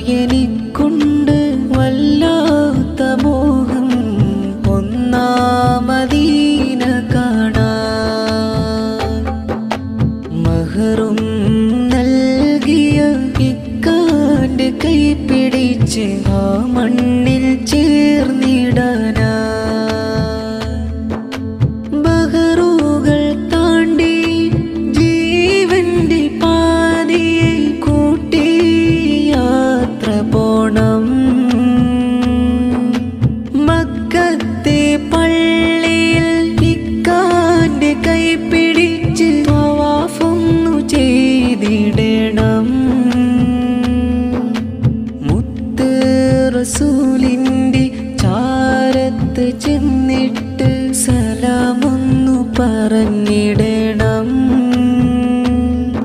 നാദായെനിക്കുണ്ട് വല്ലാത്ത മോഹം ഒന്നാം മദീന കാണാൻ. മഹറും നൽകിയ ഇക്കാന്റെ കൈ പിടിച്ച് ആ മണ്ണിൽ ചേർന്നിടാനാ. ബഹറുകൾ താണ്ടി ജീവന്റെ പാതിയെ കൂട്ടി യാത്ര പോണം. മക്കത്തെ പള്ളിയിൽ ഇക്കാന്റെ കൈ പിടിച്ച് തവാഫൊന്നു ചെയ്തിട